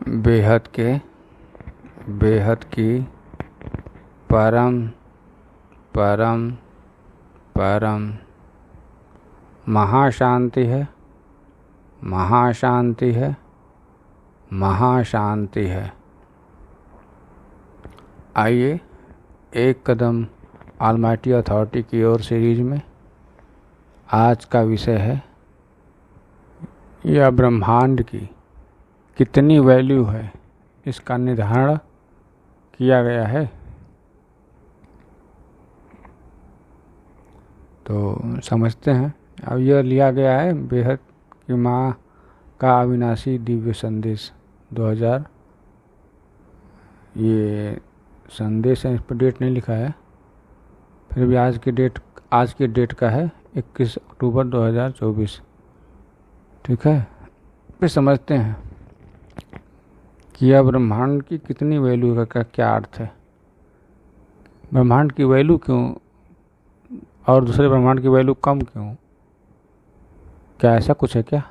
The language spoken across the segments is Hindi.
बेहद की परम परम परम महाशांति है, महाशांति है, महाशांति है। आइए एक कदम ऑलमाइटी अथॉरिटी की ओर सीरीज में आज का विषय है यह ब्रह्मांड की कितनी वैल्यू है, इसका निर्धारण किया गया है। तो समझते हैं। अब यह लिया गया है बेहद की माँ का अविनाशी दिव्य संदेश 2000। ये संदेश है, इस पर डेट नहीं लिखा है, फिर भी आज की डेट का है 21 अक्टूबर 2024। ठीक है, फिर समझते हैं कि यह ब्रह्मांड की कितनी वैल्यू का क्या अर्थ है। ब्रह्मांड की वैल्यू क्यों और दूसरे ब्रह्मांड की वैल्यू कम क्यों? क्या ऐसा कुछ है क्या?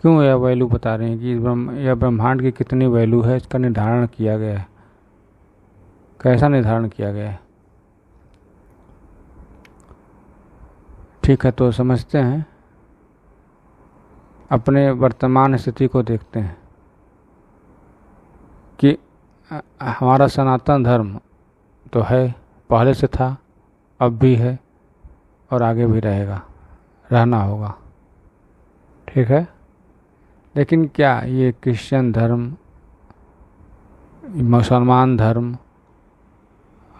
क्यों यह वैल्यू बता रहे हैं कि यह ब्रह्मांड की कितनी वैल्यू है, इसका निर्धारण किया गया है। कैसा निर्धारण किया गया है? ठीक है, तो समझते हैं। अपने वर्तमान स्थिति को देखते हैं कि हमारा सनातन धर्म तो है, पहले से था, अब भी है और आगे भी रहेगा, रहना होगा। ठीक है, लेकिन क्या ये क्रिश्चियन धर्म, मुसलमान धर्म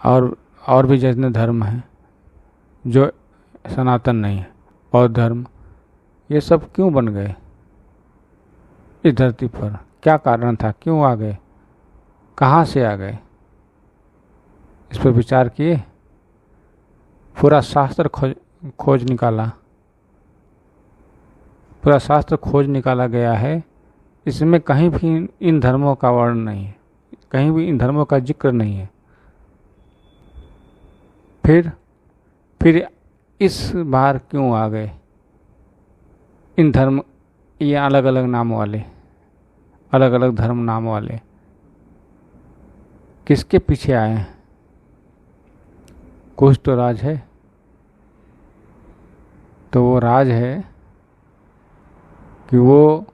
और भी जितने धर्म हैं जो सनातन नहीं है, बौद्ध धर्म, ये सब क्यों बन गए इस धरती पर? क्या कारण था, क्यों आ गए, कहाँ से आ गए? इस पर विचार किए। पूरा शास्त्र खोज निकाला गया है। इसमें कहीं भी इन धर्मों का वर्णन नहीं है, कहीं भी इन धर्मों का जिक्र नहीं है। फिर इस बार क्यों आ गए इन धर्म, ये अलग अलग नाम वाले, अलग अलग धर्म नाम वाले? किसके पीछे आए हैं? कुछ तो राज है। तो वो राज है कि वो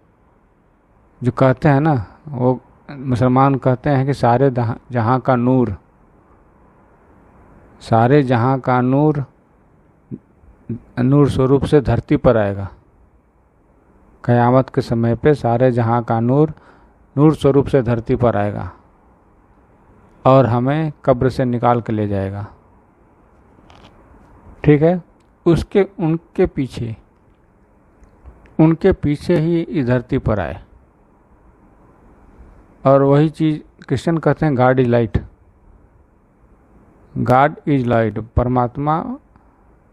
जो कहते हैं ना, वो मुसलमान कहते हैं कि सारे जहाँ का नूर, सारे जहाँ का नूर स्वरूप से धरती पर आएगा। क़यामत के समय पे सारे जहाँ का नूर स्वरूप से धरती पर आएगा और हमें कब्र से निकाल के ले जाएगा। ठीक है, उनके पीछे ही इस धरती पर आए। और वही चीज़ क्रिश्चियन कहते हैं, God is light. God is light, परमात्मा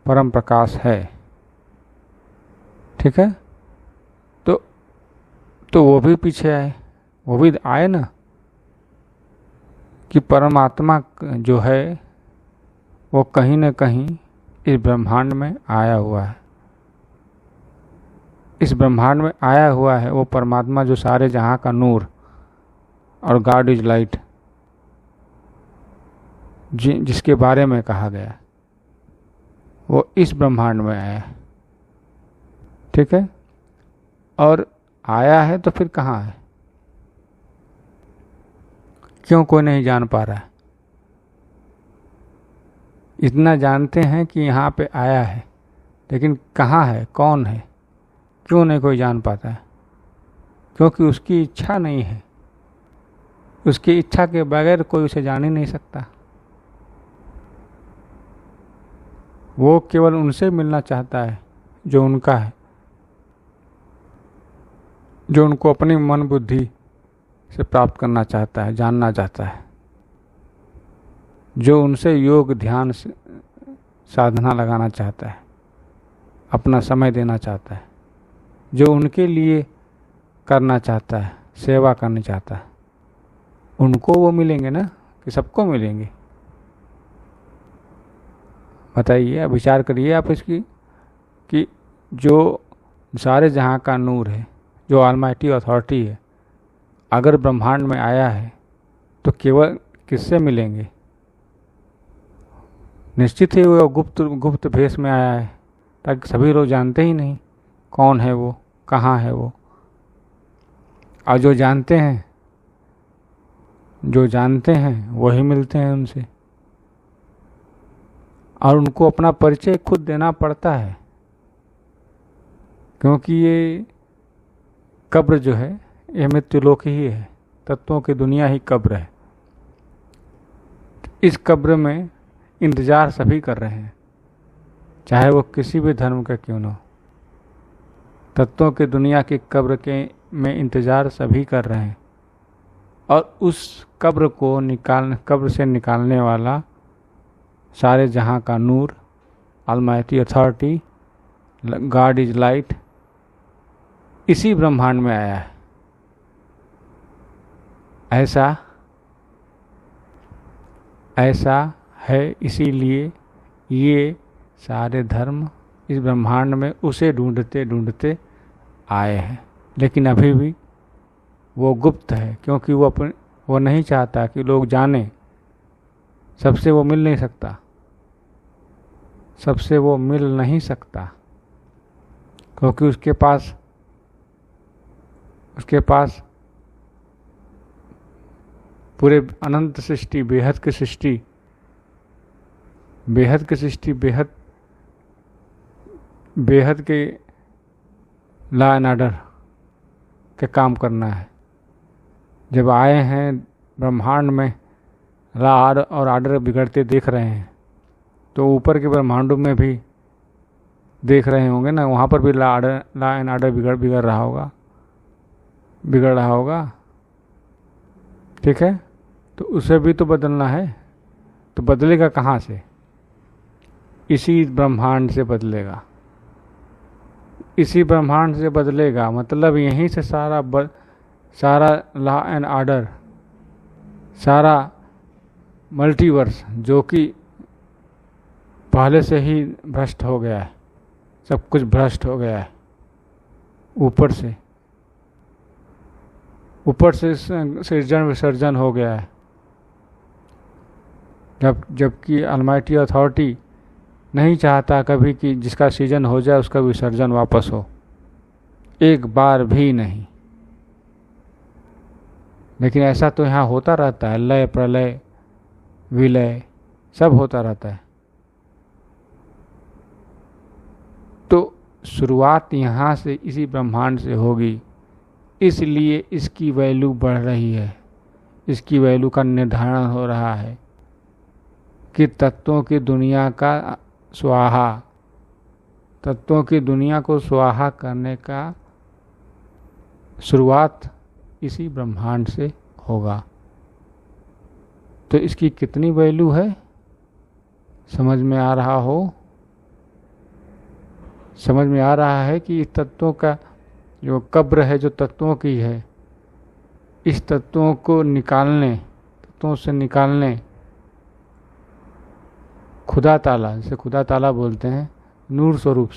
परम प्रकाश है। ठीक है, तो वो भी पीछे आए, वो भी आए ना, कि परमात्मा जो है वो कहीं न कहीं इस ब्रह्मांड में आया हुआ है। इस ब्रह्मांड में आया हुआ है वो परमात्मा जो सारे जहाँ का नूर और गॉड इज लाइट जिसके बारे में कहा गया, वो इस ब्रह्मांड में आया है। ठीक है, और आया है तो फिर कहाँ है? क्यों कोई नहीं जान पा रहा है? इतना जानते हैं कि यहाँ पे आया है, लेकिन कहाँ है, कौन है, क्यों नहीं कोई जान पाता है? क्योंकि उसकी इच्छा नहीं है। उसकी इच्छा के बगैर कोई उसे जान ही नहीं सकता। वो केवल उनसे मिलना चाहता है जो उनका है, जो उनको अपनी मन बुद्धि से प्राप्त करना चाहता है, जानना चाहता है, जो उनसे योग ध्यान साधना लगाना चाहता है, अपना समय देना चाहता है, जो उनके लिए करना चाहता है, सेवा करना चाहता है। उनको वो मिलेंगे ना, कि सबको मिलेंगे? बताइए, विचार करिए आप इसकी, कि जो सारे जहाँ का नूर है, जो ऑलमाइटी अथॉरिटी है, अगर ब्रह्मांड में आया है तो केवल किससे मिलेंगे? निश्चित ही वो गुप्त भेष में आया है, ताकि सभी लोग जानते ही नहीं कौन है वो, कहाँ है वो। और जो जानते हैं वही मिलते हैं उनसे, और उनको अपना परिचय खुद देना पड़ता है, क्योंकि ये कब्र जो है ये मृत्युलोक ही है, तत्वों की दुनिया ही कब्र है। इस कब्र में इंतजार सभी कर रहे हैं, चाहे वो किसी भी धर्म का क्यों न हो। तत्वों की दुनिया की कब्र के में इंतजार सभी कर रहे हैं, और उस कब्र से निकालने वाला सारे जहां का नूर, almighty authority, God is light, इसी ब्रह्मांड में आया है। ऐसा है, इसीलिए ये सारे धर्म इस ब्रह्मांड में उसे ढूंढते ढूंढते आए हैं। लेकिन अभी भी वो गुप्त है, क्योंकि वो नहीं चाहता कि लोग जाने। सबसे वो मिल नहीं सकता, क्योंकि उसके पास पूरे अनंत सृष्टि, बेहद की सृष्टि, बेहद के लॉ एंड ऑर्डर के काम करना है। जब आए हैं ब्रह्मांड में, लॉ और ऑर्डर बिगड़ते देख रहे हैं, तो ऊपर के ब्रह्मांडों में भी देख रहे होंगे ना, वहाँ पर भी लॉ एंड ऑर्डर बिगड़ रहा होगा। ठीक है, तो उसे भी तो बदलना है। तो बदलेगा कहाँ से? इसी ब्रह्मांड से बदलेगा। मतलब यहीं से सारा लॉ एंड ऑर्डर, सारा मल्टीवर्स, जो कि पहले से ही भ्रष्ट हो गया है, सब कुछ भ्रष्ट हो गया है, ऊपर से सृजन विसर्जन हो गया है। जबकि ऑलमाइटी अथॉरिटी नहीं चाहता कभी कि जिसका सृजन हो जाए उसका विसर्जन वापस हो, एक बार भी नहीं। लेकिन ऐसा तो यहाँ होता रहता है, लय प्रलय विलय सब होता रहता है। तो शुरुआत यहाँ से, इसी ब्रह्मांड से होगी, इसलिए इसकी वैल्यू बढ़ रही है, इसकी वैल्यू का निर्धारण हो रहा है कि तत्वों की दुनिया को स्वाहा करने का शुरुआत इसी ब्रह्मांड से होगा। तो इसकी कितनी वैल्यू है, समझ में आ रहा है कि इस तत्वों का जो कब्र है, जो तत्वों की है, इस तत्वों से निकालने खुदा ताला, जिसे खुदा ताला बोलते हैं, नूर स्वरूप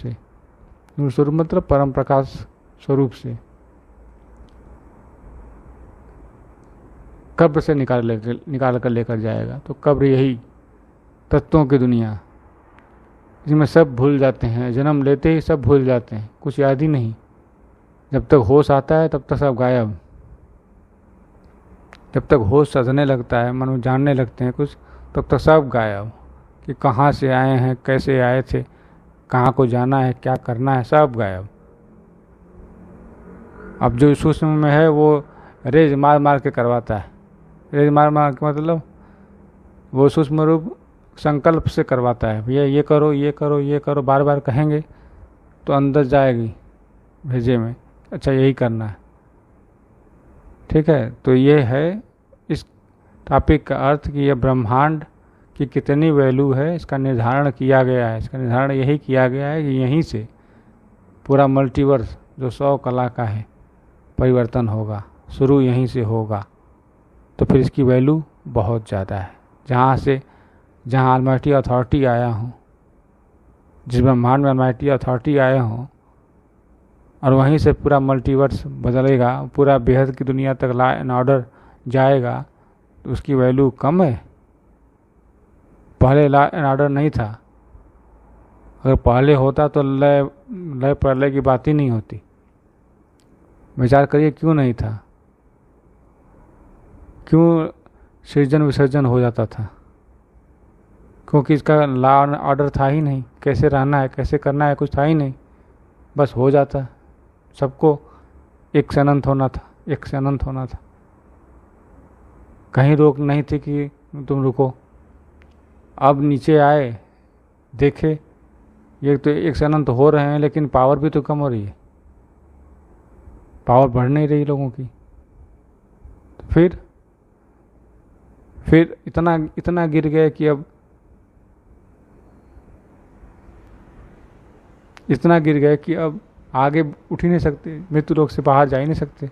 मतलब परम प्रकाश स्वरूप से कब्र से निकाल कर लेकर जाएगा। तो कब्र यही तत्वों की दुनिया, जिसमें सब भूल जाते हैं, जन्म लेते ही सब भूल जाते हैं, कुछ याद ही नहीं। जब तक होश आता है तब तक सब गायब। जब तक होश सजने लगता है, मन जानने लगते हैं कुछ, तब तक सब गायब, कि कहाँ से आए हैं, कैसे आए थे, कहाँ को जाना है, क्या करना है, सब गायब। अब जो सूक्ष्म में है वो रेज मार के करवाता है। रेज मार के मतलब वो सूक्ष्म रूप संकल्प से करवाता है, भैया ये करो, बार बार कहेंगे तो अंदर जाएगी भेजे में, अच्छा यही करना है। ठीक है, तो ये है इस टॉपिक का अर्थ कि यह ब्रह्मांड की कितनी वैल्यू है, इसका निर्धारण किया गया है। इसका निर्धारण यही किया गया है कि यहीं से पूरा मल्टीवर्स जो 100 कला का है परिवर्तन होगा, शुरू यहीं से होगा। तो फिर इसकी वैल्यू बहुत ज़्यादा है। जहाँ ऑलमाइटी अथॉरिटी आया हूँ, जिस ब्रह्मांड में ऑलमाइटी अथॉरिटी आया हूँ, और वहीं से पूरा मल्टीवर्स बदलेगा, पूरा बेहद की दुनिया तक लॉ एंड ऑर्डर जाएगा, तो उसकी वैल्यू कम है? पहले लॉ एंड ऑर्डर नहीं था। अगर पहले होता तो लय प्रलय की बात ही नहीं होती। विचार करिए क्यों नहीं था, क्यों सृजन विसर्जन हो जाता था? क्योंकि इसका लॉ एंड ऑर्डर था ही नहीं, कैसे रहना है कैसे करना है कुछ था ही नहीं, बस हो जाता। सबको एक से अनंत होना था, एक से अनंत होना था, कहीं रोक नहीं थी कि तुम रुको। अब नीचे आए, देखे ये तो एक से अनंत हो रहे हैं, लेकिन पावर भी तो कम हो रही है, पावर बढ़ नहीं रही लोगों की। तो फिर इतना गिर गए कि अब इतना गिर गए कि अब आगे उठ ही नहीं सकते, मृत्यु लोक से बाहर जा ही नहीं सकते,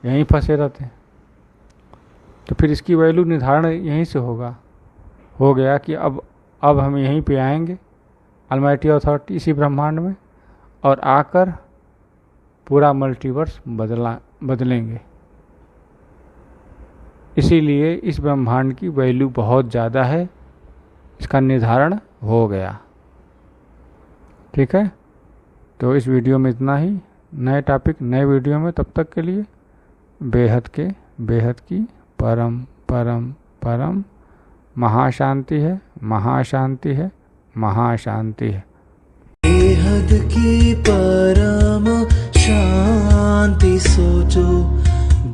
यहीं फंसे रहते हैं। तो फिर इसकी वैल्यू निर्धारण यहीं से हो गया कि अब हम यहीं पे आएंगे, अलमाइटी अथॉरिटी इसी ब्रह्मांड में, और आकर पूरा मल्टीवर्स बदलेंगे। इसीलिए इस ब्रह्मांड की वैल्यू बहुत ज़्यादा है, इसका निर्धारण हो गया। ठीक है, तो इस वीडियो में इतना ही। नए टॉपिक नए वीडियो में, तब तक के लिए बेहद की परम परम परम महाशांति है, महाशांति है, महाशांति है। बेहद की परम शांति सोचो,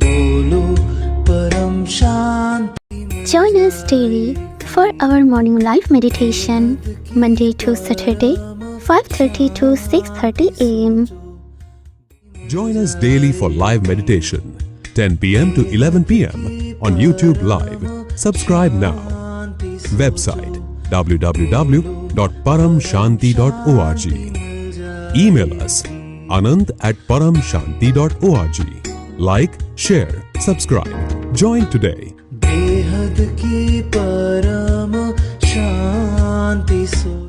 बोलो परम शांति। Join us daily for our morning live meditation, Monday to Saturday, 5:30 to 6:30 a.m. Join us daily for live meditation, 10 p.m. to 11 p.m. on YouTube Live. Subscribe now. Website www.paramshanti.org. Email us anant@paramshanti.org. Like, share, subscribe. Join today. बेहद की परम शांति सो